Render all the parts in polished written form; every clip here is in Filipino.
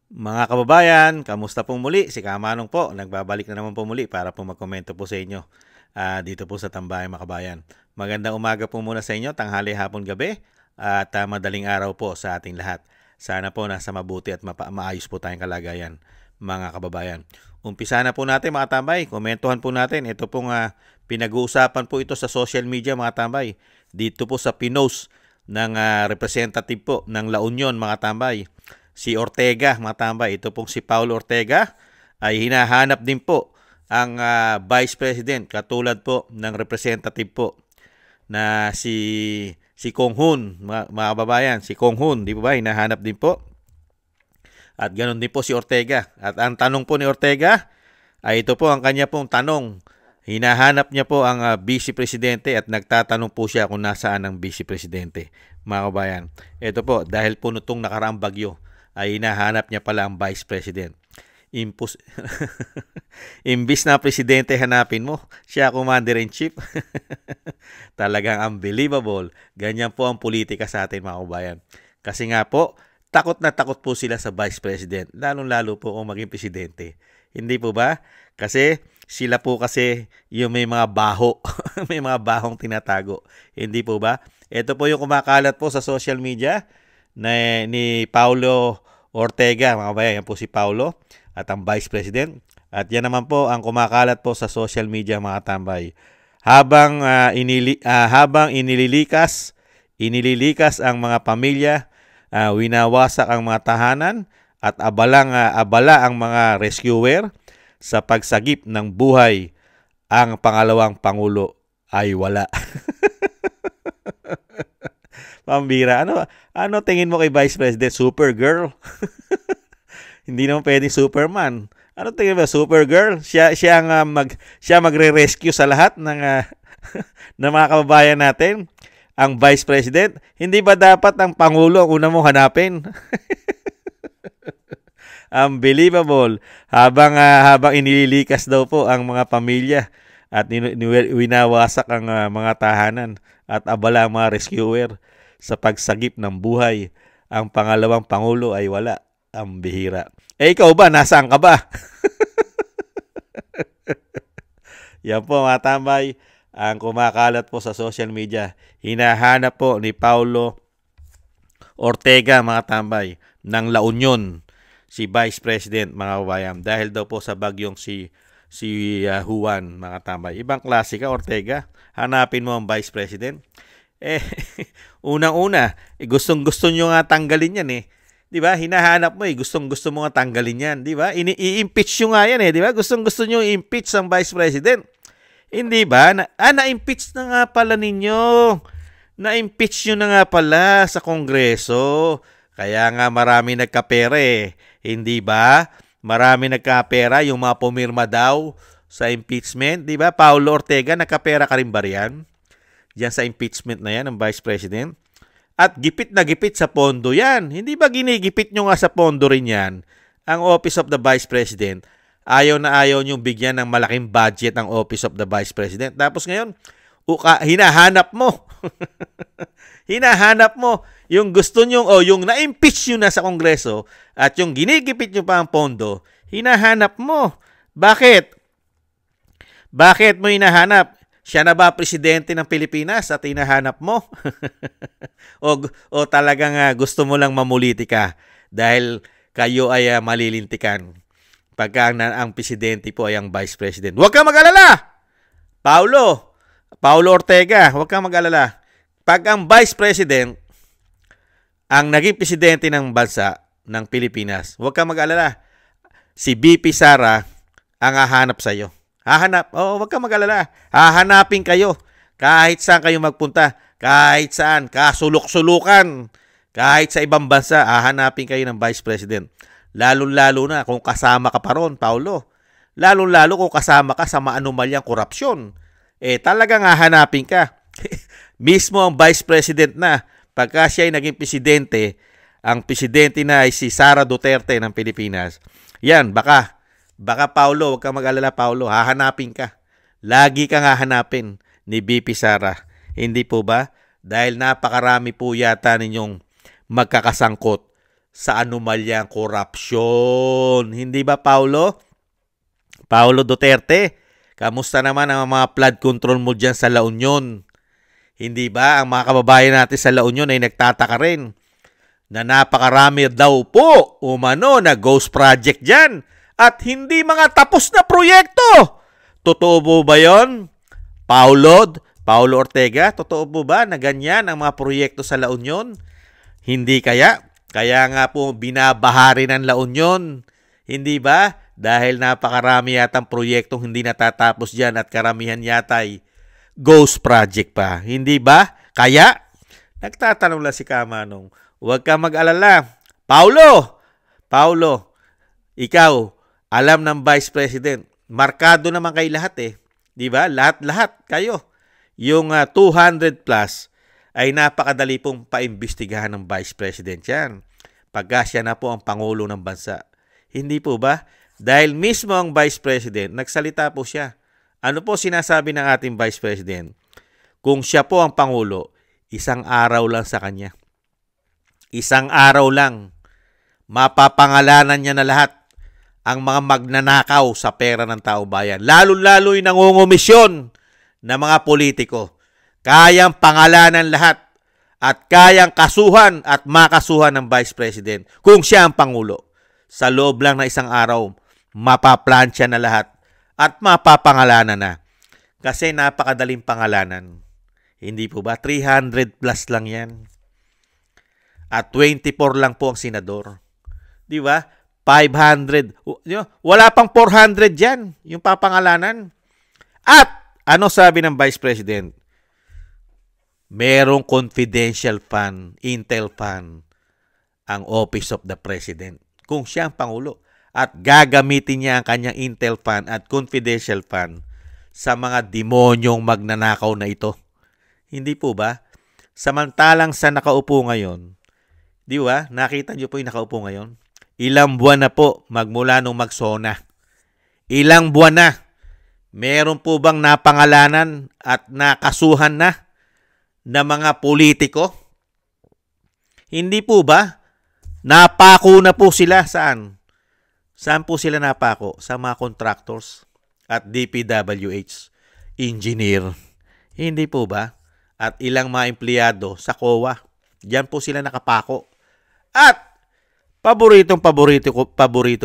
Mga kababayan, kamusta po muli? Si Kamanong po, nagbabalik na naman po muli para po magkomento po sa inyo dito po sa Tambayan mga kabayan. Magandang umaga po muna sa inyo, tanghali, hapon, gabi at madaling araw po sa ating lahat. Sana po nasa mabuti at maayos po tayong kalagayan mga kababayan. Umpisa na po natin mga tambay, komentuhan po natin. Ito pong pinag-uusapan po ito sa social media mga tambay. Dito po sa pinost ng representative po ng La Union mga tambay. Si Ortega, mga tambay, ito pong si Paulo Ortega ay hinahanap din po ang Vice President katulad po ng representative po na si Kong Hun, mga kababayan, si Kong Hun, di ba hinahanap din po? At ganoon din po si Ortega. At ang tanong po ni Ortega ay ito po ang kanya pong tanong. Hinahanap niya po ang Vice Presidente at nagtatanong po siya kung nasaan ang Vice Presidente, mga kababayan. Ito po, dahil po nitong nakaraang bagyo, ay hinahanap niya pala ang Vice President. Imbis na presidente hanapin mo, siya Commander-in-Chief. Talagang unbelievable. Ganyan po ang politika sa atin mga kabayan. Kasi nga po, takot na takot po sila sa Vice President, lalong-lalo po kung maging presidente. Hindi po ba? Kasi sila po kasi yung may mga baho, may mga bahong tinatago. Hindi po ba? Ito po yung kumakalat po sa social media ni Paulo Ortega, mga kabayan. Yan po si Paulo at ang Vice President. At yan naman po ang kumakalat po sa social media mga tambay. Habang inililikas ang mga pamilya, winawasak ang mga tahanan at abala ang mga rescuer sa pagsagip ng buhay, ang pangalawang pangulo ay wala. Pambira. Ano tingin mo kay Vice President? Supergirl? Hindi naman pwedeng Superman. Ano tingin mo? Supergirl? Siya magre-rescue sa lahat ng ng mga kababayan natin. Ang Vice President, hindi ba dapat ang pangulo ang una mong hanapin? Unbelievable. Habang inililikas daw po ang mga pamilya at winawasak ang mga tahanan at abala ang mga rescuer sa pagsagip ng buhay, ang pangalawang pangulo ay wala. Ang bihira. Ikaw ba? Nasaan ka ba? Yan po mga tambay, ang kumakalat po sa social media. Hinahanap po ni Paulo Ortega mga tambay ng La Union si Vice President mga kabayan dahil daw po sa bagyong si Juan mga tambay. Ibang klase ka Ortega. Hanapin mo ang Vice President. Unang-una, gustong-gusto nyo nga tanggalin yan eh. 'Di ba? Hinahanap mo eh, gustong-gusto mo nga tanggalin 'yan, 'di ba? I-impeach nyo nga 'yan eh, 'di ba? Gustong-gusto nyo i-impeach ang Vice President. Hindi ba? Na-impeach na nga pala ninyo. Na-impeach nyo na nga pala sa Kongreso. Kaya nga marami nagkapera eh. Hindi ba? Marami nagkapera yung mga pumirma daw sa impeachment, 'di ba? Paulo Ortega, nagkapera ka rin ba riyan? Diyan sa impeachment na 'yan ng Vice President. At gipit na gipit sa pondo yan. Hindi ba ginigipit nyo nga sa pondo rin yan? Ang Office of the Vice President, ayaw na ayaw nyo bigyan ng malaking budget ang Office of the Vice President. Tapos ngayon, hinahanap mo. Hinahanap mo yung gusto nyo o yung na-impeach nyo na sa Kongreso at yung ginigipit nyo pa ang pondo, hinahanap mo. Bakit? Bakit mo hinahanap? Siya na ba presidente ng Pilipinas at hinahanap mo? o talagang gusto mo lang mamulitika dahil kayo ay malilintikan pagka ang presidente po ay ang Vice President. Huwag kang mag-alala! Paulo Ortega, huwag kang mag-alala. Pag ang Vice President ang naging presidente ng bansa ng Pilipinas, huwag kang mag-alala. Si BP Sara ang hahanap sa'yo. Huwag kang mag-alala. Hahanapin kayo. Kahit saan kayo magpunta. Kahit saan. Kasulok-sulukan. Kahit sa ibang bansa, hahanapin kayo ng Vice President. Lalo-lalo na kung kasama ka pa ron, Paulo. Lalo-lalo kung kasama ka sa maanumalyang korupsyon. Talagang hahanapin ka. Mismo ang Vice President na, pagka siya ay naging presidente, ang presidente na ay si Sara Duterte ng Pilipinas. Yan, baka Paulo, huwag kang mag-alala Paulo, hahanapin ka. Lagi kang hahanapin ni BP Sara. Hindi po ba? Dahil napakarami po yata ninyong magkakasangkot sa anomalyang korupsyon. Hindi ba, Paulo? Paulo Duterte, kamusta naman ang mga flood control mo dyan sa La Union? Hindi ba ang mga kababayan natin sa La Union ay nagtataka rin na napakarami daw po umano na ghost project dyan at hindi mga tapos na proyekto? Totoo po ba yon? Paulo Ortega, totoo po ba na ganyan ang mga proyekto sa La Union? Hindi kaya? Kaya nga po binabahari ng La Union. Hindi ba? Dahil napakarami yatang proyektong hindi natatapos dyan at karamihan yata ay ghost project pa. Hindi ba? Kaya, nagtatanong lang si Kamanong, huwag ka mag-alala. Paulo, ikaw, alam ng Vice President, markado naman kay lahat eh. Di ba? Lahat kayo. Yung 200 plus ay napakadali pong paimbestigahan ng Vice President yan. Pagka siya na po ang Pangulo ng bansa. Hindi po ba? Dahil mismo ang Vice President, nagsalita po siya. Ano po sinasabi ng ating Vice President? Kung siya po ang Pangulo, isang araw lang sa kanya. Isang araw lang. Mapapangalanan niya na lahat ang mga magnanakaw sa pera ng tao bayan. Lalo-lalo yung nangungumisyon ng mga politiko. Kayang pangalanan lahat at kayang kasuhan at makasuhan ng Vice President kung siya ang Pangulo. Sa loob lang na isang araw, mapaplansya na lahat at mapapangalanan na. Kasi napakadaling pangalanan. Hindi po ba? 300 plus lang yan. At 24 lang po ang senador. Di ba? 500. Wala pang 400 dyan, yung papangalanan. At ano sabi ng Vice President? Merong confidential fund, intel fund, ang Office of the President. Kung siya ang Pangulo. At gagamitin niya ang kanyang intel fund at confidential fund sa mga demonyong magnanakaw na ito. Hindi po ba? Samantalang sa nakaupo ngayon, di ba? Nakita niyo po yung nakaupo ngayon? Ilang buwan na po magmula nung magsona. Ilang buwan na. Meron po bang napangalanan at nakasuhan na mga politiko? Hindi po ba? Napako na po sila saan? Saan po sila napako? Sa mga contractors at DPWH, engineer. Hindi po ba? At ilang mga empleyado sa COA. Diyan po sila nakapako. At paborito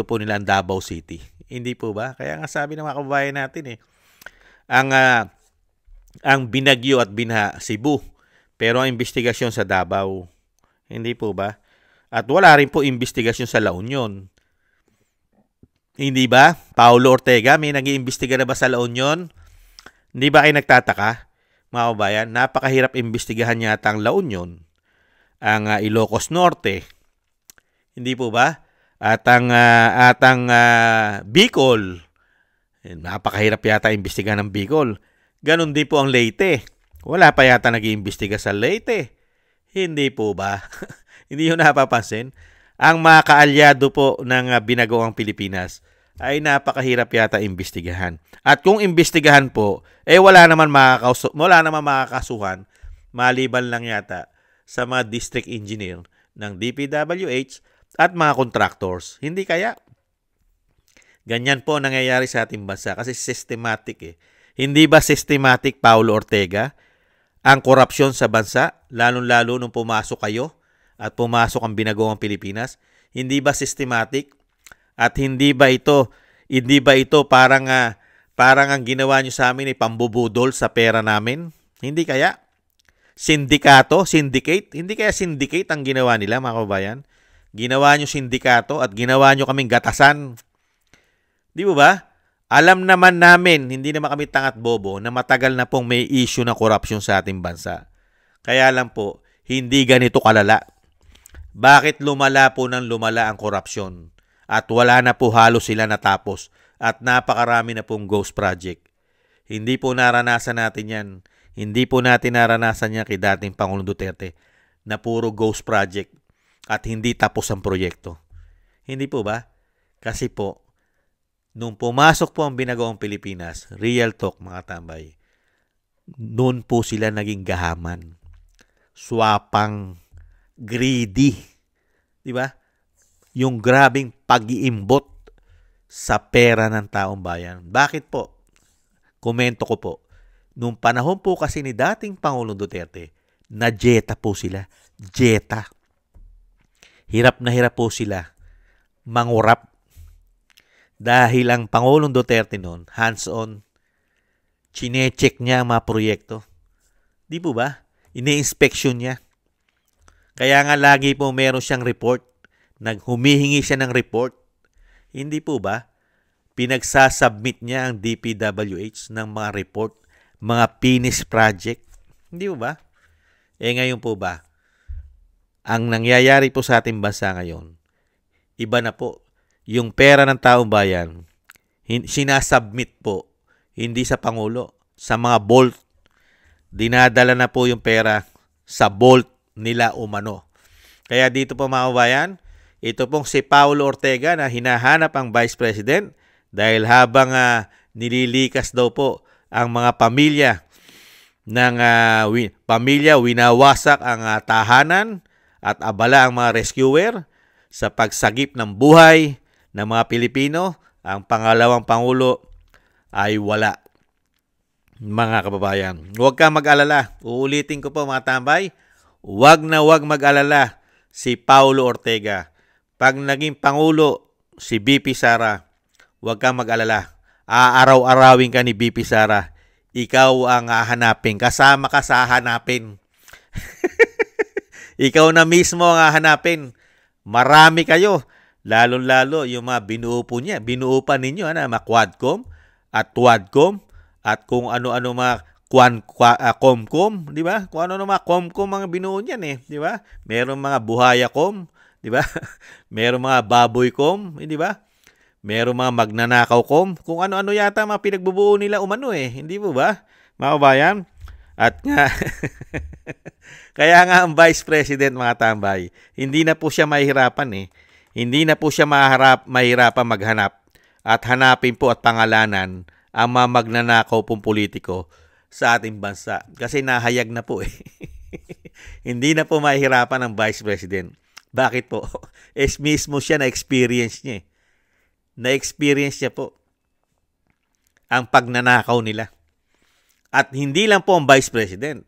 po nila ang Davao City. Hindi po ba? Kaya nga sabi ng mga kababayan natin ang binagyo at binha Cebu. Pero ang investigasyon sa Davao. Hindi po ba? At wala rin po investigasyon sa La Union. Hindi ba? Paulo Ortega, may nag-iimbestiga na ba sa La Union? Hindi ba kayo nagtataka? Mga kabayan, napakahirap imbestigahan yata ang La Union. Ang Ilocos Norte. Hindi po ba? At ang Bicol. Napakahirap yata imbestigahan ng Bicol. Ganon din po ang Leyte. Wala pa yata nag-iimbestiga sa Leyte. Hindi po ba? Hindi yun napapansin. Ang mga kaalyado po ng binagawang Pilipinas ay napakahirap yata imbestigahan. At kung imbestigahan po, wala naman makakasuhan maliban lang yata sa mga district engineer ng DPWH at mga contractors. Hindi kaya? Ganyan po nangyayari sa ating bansa kasi systematic eh. Hindi ba systematic, Paulo Ortega, ang korupsyon sa bansa, lalong-lalo nung pumasok kayo at pumasok ang binagawang Pilipinas? Hindi ba systematic? At hindi ba ito parang ang ginawa nyo sa amin ay pambubudol sa pera namin? Hindi kaya? Syndicate? Hindi kaya syndicate ang ginawa nila, mga kababayan? Ginawa nyo sindikato at ginawa nyo kaming gatasan. Di ba? Alam naman namin, hindi naman kami tangat bobo, na matagal na pong may issue ng korupsyon sa ating bansa. Kaya lang po, hindi ganito kalala. Bakit lumala po ng lumala ang korupsyon? At wala na po halos sila natapos at napakarami na pong ghost project. Hindi po naranasan natin yan. Hindi po natin naranasan yan kay dating Pangulong Duterte na puro ghost project at hindi tapos ang proyekto. Hindi po ba? Kasi po, nung pumasok po ang binagawang Pilipinas, real talk mga tambay, noon po sila naging gahaman, swapang, greedy. Di ba? yung grabing pag-iimbot sa pera ng taong bayan. Bakit po? Komento ko po. Nung panahon po kasi ni dating Pangulong Duterte, na-jeta po sila. Jeta. Hirap na hirap po sila mangurap. Dahil ang Pangulong Duterte noon, hands-on, chine-check niya ang mga proyekto. Di po ba? Ini-inspection niya. Kaya nga lagi po meron siyang report. Humihingi siya ng report. Hindi po ba? Pinagsasubmit niya ang DPWH ng mga report, mga finished project. Hindi po ba? Ngayon po ba? Ang nangyayari po sa ating bansa ngayon, iba na po. Yung pera ng taong bayan, sinasubmit po, hindi sa Pangulo, sa mga vault. Dinadala na po yung pera sa vault nila umano. Kaya dito po mga kabayan, ito pong si Paulo Ortega na hinahanap ang Vice President dahil habang nililikas daw po ang mga pamilya ng winawasak ang tahanan at abala ang mga rescuer sa pagsagip ng buhay ng mga Pilipino, ang pangalawang Pangulo ay wala. Mga kababayan, huwag kang mag-alala. Uulitin ko po mga tambay, huwag mag-alala si Paulo Ortega. Pag naging Pangulo si BP Sara, huwag kang mag-alala. Aaraw-arawin ka ni BP Sara. Ikaw ang hahanapin. Kasama ka sa hahanapin. Ikaw na mismo ang hahanapin. Marami kayo. Lalo-lalo yung mga binuo po niya. Binuo pa ninyo, mga Quadcom at Tuadcom at kung ano-ano mga Comcom, di ba? Kung ano-ano mga Comcom mga binuo niyan di ba? Merong mga Buhayacom, di ba? Merong mga Baboycom, di ba? Merong mga Magnanakaw-com, kung ano-ano yata mga pinagbubuo nila umano hindi po ba? Mga kabayan? At nga, kaya nga ang Vice President mga tambay, hindi na po siya mahihirapan Hindi na po siya mahirapan maghanap at hanapin po at pangalanan ang mga magnanakaw pong politiko sa ating bansa. Kasi nahayag na po Hindi na po mahihirapan ang Vice President. Bakit po? Mismo siya na-experience niya Na-experience niya po ang pagnanakaw nila. At hindi lang po ang Vice President.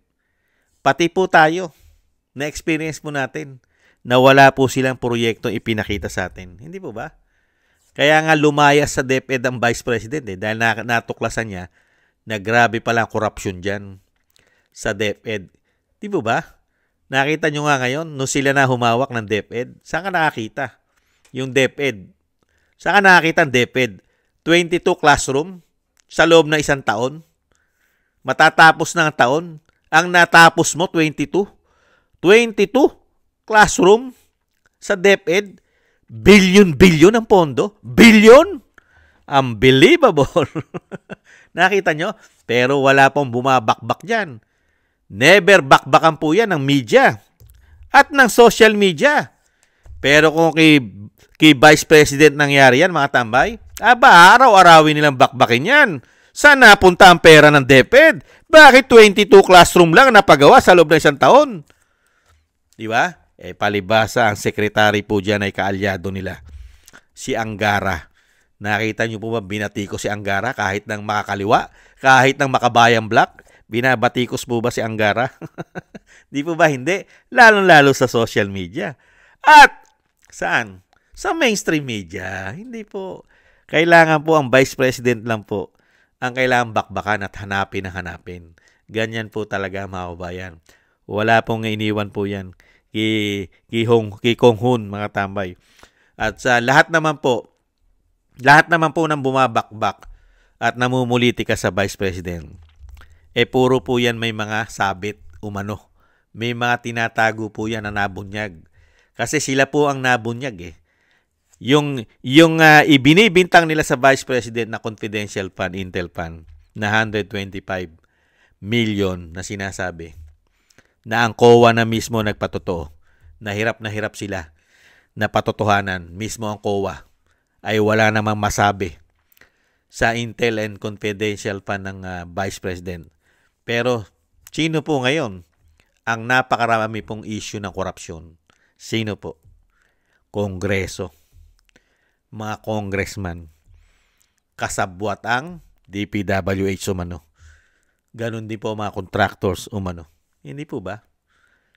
Pati po tayo. Na-experience po natin na wala po silang proyektong ipinakita sa atin. Hindi po ba? Kaya nga lumayas sa DepEd ang Vice President dahil natuklasan niya na grabe pala ang korupsyon dyan sa DepEd. Di po ba? Nakita nyo nga ngayon, nung sila na humawak ng DepEd, saan ka nakakita? Yung DepEd. Saan ka nakakita ang DepEd? 22 classroom sa loob ng isang taon. Matatapos na ang taon. Ang natapos mo, 22. 22 classroom sa DepEd. Billion ang pondo. Billion? Unbelievable. Nakita nyo? Pero wala pong bumabakbak dyan. Never bakbakan po yan ng media at ng social media. Pero kung kay Vice President nangyari yan, mga tambay, araw-arawin nilang bakbakin yan. Saan napunta ang pera ng DepEd? Bakit 22 classroom lang napagawa sa loob ng isang taon? Di ba? Palibasa ang sekretary po dyan ay kaalyado nila. Si Angara. Nakita niyo po ba binatikos si Angara kahit ng makakaliwa? Kahit ng makabayang black? Binabatikos po ba si Angara? Di po ba hindi? Lalo-lalo sa social media. At saan? Sa mainstream media. Hindi po. Kailangan po ang Vice President lang po ang kailangan bakbakan at hanapin. Ganyan po talaga mga kabayan. Wala pong iniwan po yan kay Kong Hun, mga tambay. At sa lahat naman po ng bumabakbak at namumulitika sa Vice President, puro po yan may mga sabit umano. May mga tinatago po yan na nabunyag. Kasi sila po ang nabunyag Yung ibinibintang nila sa Vice President na confidential fund, Intel fund, na 125 million na sinasabi, na ang COA na mismo nagpatotoo, na hirap sila na patotohanan, mismo ang COA ay wala namang masabi sa Intel and Confidential Fund ng Vice President. Pero sino po ngayon ang napakarami pong issue ng korupsyon? Sino po? Kongreso, mga congressman, kasabwat ang DPWH umano. Ganon din po mga contractors umano. Hindi po ba?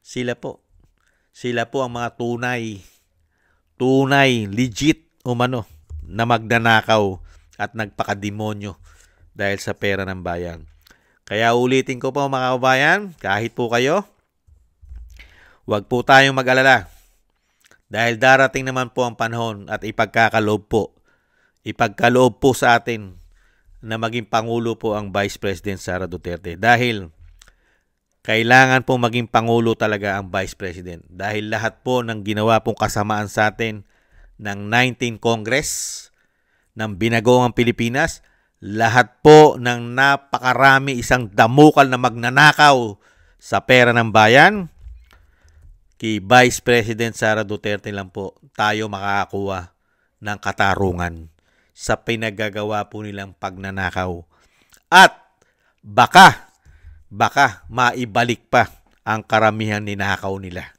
Sila po ang mga tunay, legit umano na magnanakaw at nagpakademonyo dahil sa pera ng bayan. Kaya ulitin ko po mga kababayan, kahit po kayo, huwag po tayong mag-alala. Dahil darating naman po ang panahon at ipagkaloob po sa atin na maging Pangulo po ang Vice President Sara Duterte. Dahil kailangan po maging Pangulo talaga ang Vice President. Dahil lahat po ng ginawa pong kasamaan sa atin ng 19 Congress ng Binagoong Pilipinas, lahat po ng napakarami isang damukal na magnanakaw sa pera ng bayan, kay Vice President Sara Duterte lang po tayo makakakuha ng katarungan sa pinagagawa po nilang pagnanakaw. At baka maibalik pa ang karamihan ninakaw nila.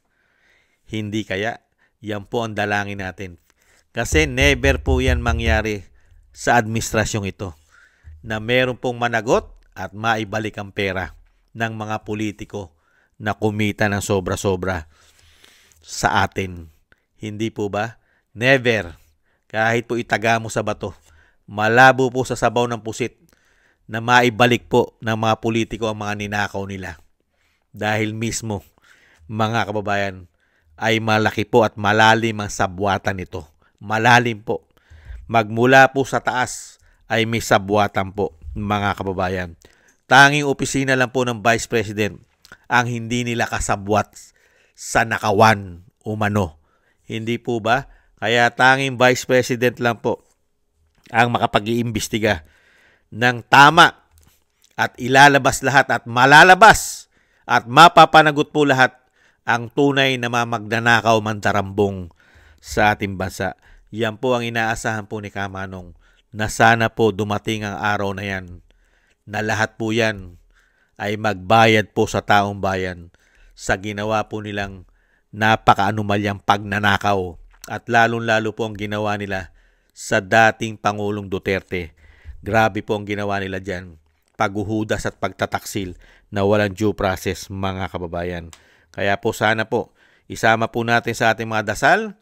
Hindi kaya? Yan po ang dalangin natin. Kasi never po yan mangyari sa administrasyong ito na meron pong managot at maibalik ang pera ng mga politiko na kumita ng sobra-sobra sa atin. Hindi po ba? Never. Kahit po itaga mo sa bato, malabo po sa sabaw ng pusit na maibalik po ng mga politiko ang mga ninakaw nila. Dahil mismo, mga kababayan, ay malaki po at malalim ang sabwatan nito. Malalim po. Magmula po sa taas ay may sabwatan po, mga kababayan. Tanging opisina lang po ng Vice President ang hindi nila kasabwat sa nakawan umano. Hindi po ba? Kaya tanging Vice President lang po ang makapag-iimbestiga ng tama at ilalabas lahat at malalabas at mapapanagot po lahat ang tunay na magnanakaw mandarambong sa ating bansa. Yan po ang inaasahan po ni Kamanong na sana po dumating ang araw na yan na lahat po yan ay magbayad po sa taong bayan sa ginawa po nilang napaka-anomalyang pagnanakaw. At lalong-lalo po ang ginawa nila sa dating Pangulong Duterte. Grabe po ang ginawa nila dyan. Paghuhudas at pagtataksil na walang due process, mga kababayan. Kaya po sana po, isama po natin sa ating mga dasal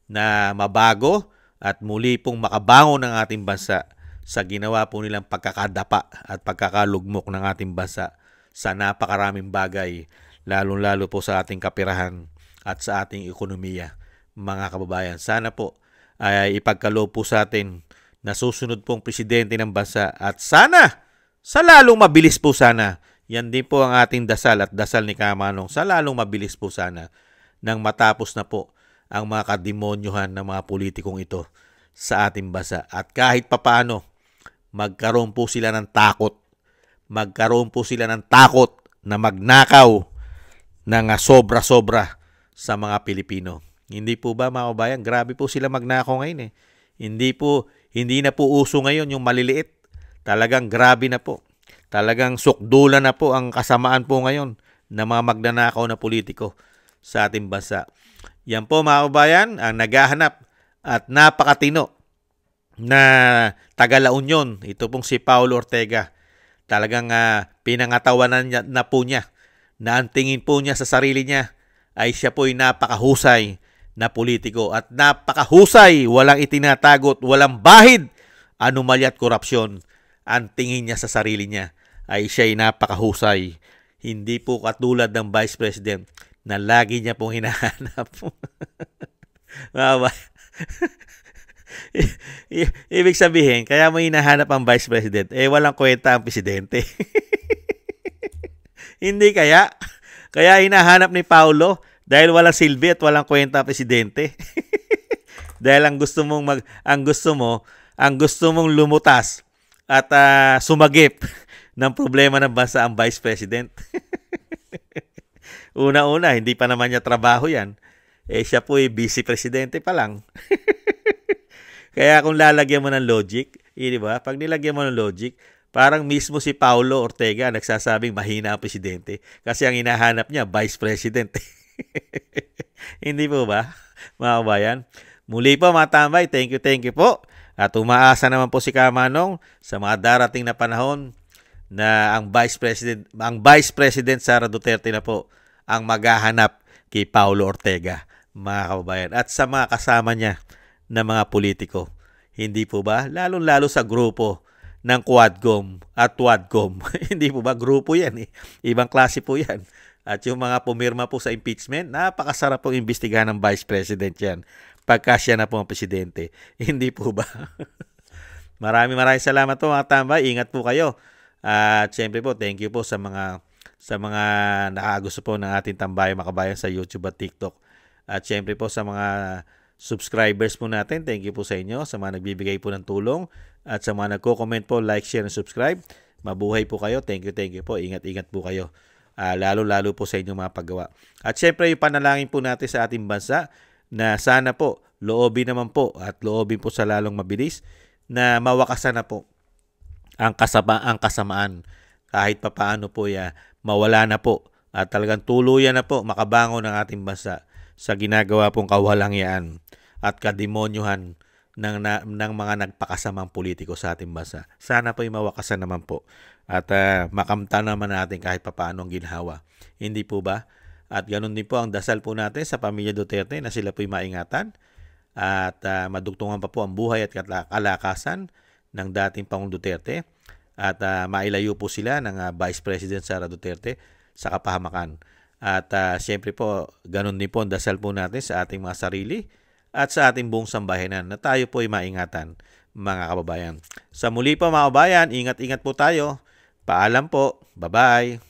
na mabago at muli pong makabangon ng ating bansa sa ginawa po nilang pagkakadapa at pagkakalugmok ng ating bansa sa napakaraming bagay, lalong-lalo po sa ating kapirahan at sa ating ekonomiya. Mga kababayan, sana po ay ipagkaloob po sa atin na susunod pong presidente ng bansa at sana sa lalong mabilis po sana. Yan din po ang ating dasal at dasal ni Kamanong sa lalong mabilis po sana nang matapos na po ang mga kademonyohan ng mga politikong ito sa ating bansa. At kahit papaano, magkaroon po sila ng takot. Magkaroon po sila ng takot na magnakaw ng sobra-sobra sa mga Pilipino. Hindi po ba mga kabayan? Grabe po sila magnakaw ngayon eh. Hindi na po uso ngayon yung maliliit. Talagang grabe na po. Talagang sukdulan na po ang kasamaan po ngayon ng mga magnanakaw na politiko sa ating bansa. Yan po mga kabayan, ang naghahanap at napakatino na taga La Union. Ito pong si Paulo Ortega. Talagang pinangatawanan na po niya na ang tingin po niya sa sarili niya ay siya po'y napakahusay na politiko at napakahusay, walang itinatagot, walang bahid, anomalya at korupsyon. Ang tingin niya sa sarili niya ay siya'y napakahusay. Hindi po katulad ng Vice President na lagi niya pong hinahanap. Ibig sabihin, kaya mo hinahanap ang Vice President, walang kwenta ang Presidente. Hindi kaya? Kaya hinahanap ni Paulo dahil walang silbi at walang kwenta Presidente. Dahil ang gusto mong lumutas at sumagip ng problema ng bansa ang Vice President. Una-una, hindi pa naman niya trabaho yan. Siya po ay Vice Presidente pa lang. Kaya kung lalagyan mo ng logic, di ba? Pag nilagyan mo ng logic, parang mismo si Paulo Ortega nagsasabing mahina ang Presidente kasi ang hinahanap niya, Vice President. Hindi po ba, mga kabayan? Muli po mga tambay, thank you po. At umaasa naman po si Kamanong sa mga darating na panahon na ang Vice President Sara Duterte na po ang maghahanap kay Paulo Ortega, mga kababayan, at sa mga kasama niya na mga politiko. Hindi po ba? Lalo-lalo sa grupo ng Quadcom at Wadcom. Hindi po ba? Grupo yan eh. Ibang klase po yan. At yung mga pumirma po sa impeachment, napakasarap pong imbestigahan ng Vice President yan. Pagka siya na po ang presidente. Hindi po ba? Maraming salamat po mga tambay. Ingat po kayo. At syempre po, thank you po sa mga nakagusto po ng ating Tambayan Makabayan sa YouTube at TikTok. At syempre po sa mga subscribers po natin, thank you po sa inyo, sa mga nagbibigay po ng tulong at sa mga nagko-comment po, like, share, and subscribe. Mabuhay po kayo. Thank you po. Ingat-ingat po kayo. Lalo-lalo po sa inyong mga paggawa. At syempre, yung panalangin po natin sa ating bansa na sana po, loobin naman po at loobin po sa lalong mabilis na mawakasan na po ang kasamaan kahit papaano po mawala na po at talagang tuluyan na po makabangon ng ating bansa sa ginagawa pong kawalangyaan at kademonyohan ng mga nagpakasamang politiko sa ating bansa. Sana po mawakasan naman po at makamtan naman natin kahit papaano ang ginhawa. Hindi po ba? At ganun din po ang dasal po natin sa pamilya Duterte na sila po'y maingatan at madugtungan pa po ang buhay at kalakasan ng dating Pangulong Duterte at mailayo po sila ng Vice President Sara Duterte sa kapahamakan. At siyempre po, ganun din po ang dasal po natin sa ating mga sarili at sa ating buong sambayanan na tayo po ay maingatan, mga kababayan. Sa muli po mga kababayan, ingat-ingat po tayo. Paalam po. Bye-bye.